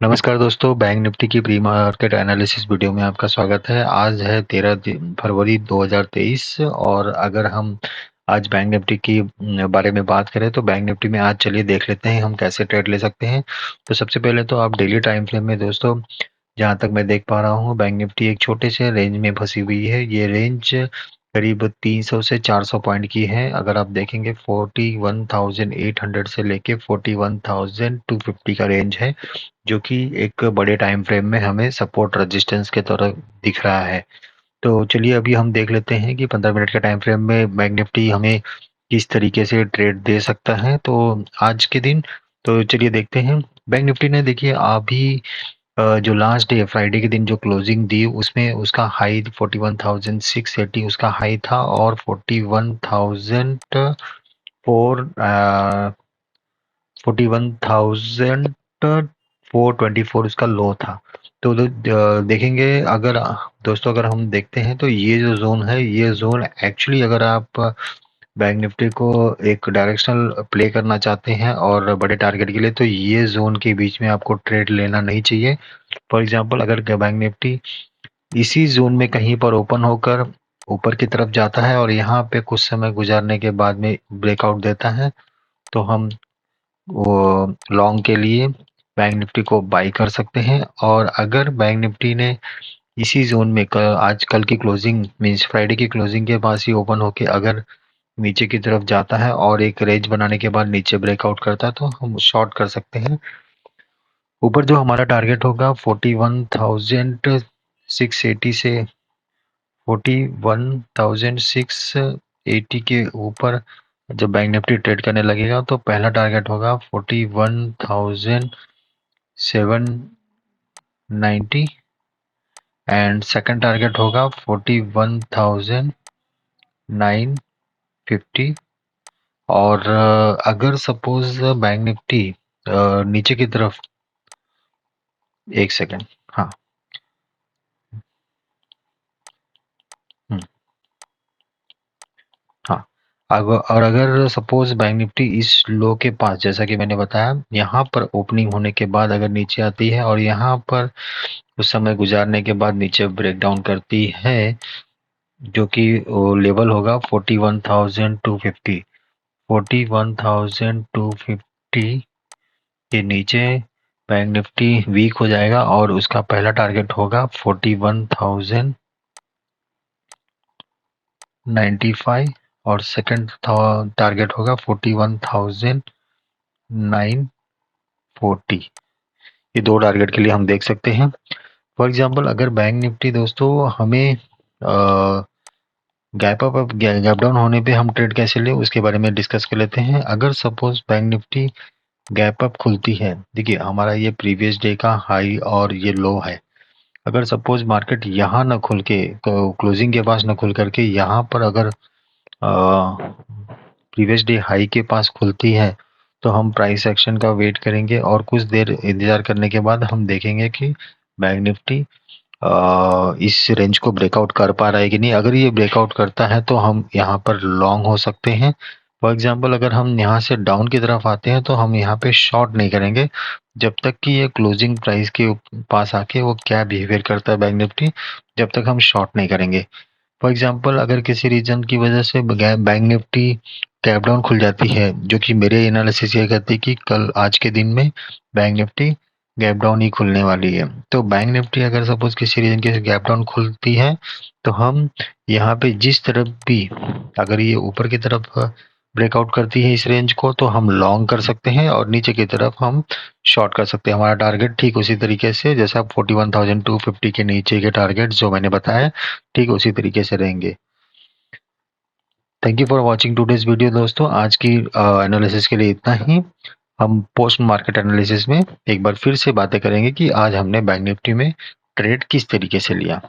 नमस्कार दोस्तों, bank Nifty की प्री मार्केट एनालिसिस वीडियो में आपका स्वागत है। आज है 13 फरवरी 2023 और अगर हम आज बैंक निफ्टी की बारे में बात करें तो बैंक निफ्टी में आज चलिए देख लेते हैं हम कैसे ट्रेड ले सकते हैं। तो सबसे पहले तो आप डेली टाइम फ्रेम में दोस्तों, जहां तक मैं देख पा रहा हूँ, बैंक निफ्टी एक छोटे से रेंज में फंसी हुई है। ये रेंज करीब 300 से 400 पॉइंट की है। अगर आप देखेंगे 41,800 से लेके 41,250 का रेंज है, जो कि एक बड़े टाइम फ्रेम में हमें सपोर्ट रेजिस्टेंस के तरह दिख रहा है। तो चलिए अभी हम देख लेते हैं कि 15 मिनट के टाइम फ्रेम में बैंक निफ्टी हमें किस तरीके से ट्रेड दे सकता है। तो आज के दिन तो चलिए देखते हैं। बैंक निफ्टी ने देखिए अभी जो लास्ट डे फ्राइडे के दिन जो क्लोजिंग दी उसमें उसका हाई 41,680 उसका हाई था, और 41,424 उसका लो था। तो देखेंगे, अगर दोस्तों अगर हम देखते हैं तो ये जो जोन है, ये जोन एक्चुअली अगर आप बैंक निफ्टी को एक डायरेक्शनल प्ले करना चाहते हैं और बड़े टारगेट के लिए, तो ये जोन के बीच में आपको ट्रेड लेना नहीं चाहिए। फॉर एग्जांपल, अगर बैंक निफ्टी इसी जोन में कहीं पर ओपन होकर ऊपर की तरफ जाता है और यहाँ पे कुछ समय गुजारने के बाद में ब्रेकआउट देता है, तो हम वो लॉन्ग के लिए बैंक निफ्टी को बाई कर सकते हैं। और अगर बैंक निफ्टी ने इसी जोन में आज कल की क्लोजिंग मीन्स फ्राइडे की क्लोजिंग के पास ही ओपन होके अगर नीचे की तरफ जाता है और एक रेंज बनाने के बाद नीचे ब्रेकआउट करता है, तो हम शॉर्ट कर सकते हैं। ऊपर जो हमारा टारगेट होगा 41,680 से 41,680 के ऊपर जब बैंक निफ्टी ट्रेड करने लगेगा, तो पहला टारगेट होगा 41,790 एंड सेकंड टारगेट होगा 41,950। और अगर सपोज बैंक निफ्टी नीचे की तरफ, एक सेकंड, हाँ, हम्म, हाँ, और अगर सपोज बैंक निफ्टी इस लो के पास, जैसा कि मैंने बताया, यहाँ पर ओपनिंग होने के बाद अगर नीचे आती है और यहाँ पर कुछ समय गुजारने के बाद नीचे ब्रेकडाउन करती है, जो कि लेवल होगा 41,250, 41,250 के नीचे बैंक निफ्टी वीक हो जाएगा और उसका पहला टारगेट होगा 41,095 और सेकंड टारगेट होगा 41,940। ये दो टारगेट के लिए हम देख सकते हैं। फॉर एग्जांपल, अगर बैंक निफ्टी दोस्तों हमें गैप डाउन होने पे हम ट्रेड कैसे ले, उसके बारे में डिस्कस कर लेते हैं। अगर suppose bank Nifty gap up खुलती है, देखिए हमारा ये प्रीवियस डे का हाई और ये लो है। अगर सपोज मार्केट यहाँ ना खुल के, क्लोजिंग के पास ना खुल करके यहाँ पर अगर प्रीवियस डे हाई के पास खुलती है, तो हम प्राइस एक्शन का वेट करेंगे और कुछ देर इंतजार करने के बाद हम देखेंगे कि बैंक निफ्टी इस रेंज को ब्रेकआउट कर पा रहा है कि नहीं। अगर ये ब्रेकआउट करता है तो हम यहाँ पर लॉन्ग हो सकते हैं। फॉर एग्जांपल, अगर हम यहाँ से डाउन की तरफ आते हैं तो हम यहाँ पे शॉर्ट नहीं करेंगे जब तक कि ये क्लोजिंग प्राइस के पास आके वो क्या बिहेवियर करता है बैंक निफ्टी, जब तक हम शॉर्ट नहीं करेंगे। फॉर एग्जांपल, अगर किसी रीजन की वजह से बैंक निफ्टी गैप डाउन खुल जाती है, जो कि मेरे एनालिसिस ये कहती है कि कल आज के दिन में बैंक निफ्टी गैप डाउन ही खुलने वाली है, तो बैंक निफ्टी अगर सपोज किसी रीजन की गैप डाउन खुलती है, तो हम यहाँ पे जिस तरफ भी, अगर ये ऊपर की तरफ ब्रेकआउट करती है इस रेंज को, तो हम लॉन्ग कर सकते हैं और नीचे की तरफ हम शॉर्ट कर सकते हैं। हमारा टारगेट ठीक उसी तरीके से, जैसा 41,250 के नीचे के टारगेट जो मैंने बताया, ठीक उसी तरीके से रहेंगे। Thank you for watching today's video दोस्तों। आज की एनालिसिस के लिए इतना ही। हम पोस्ट मार्केट एनालिसिस में एक बार फिर से बातें करेंगे कि आज हमने बैंक निफ्टी में ट्रेड किस तरीके से लिया।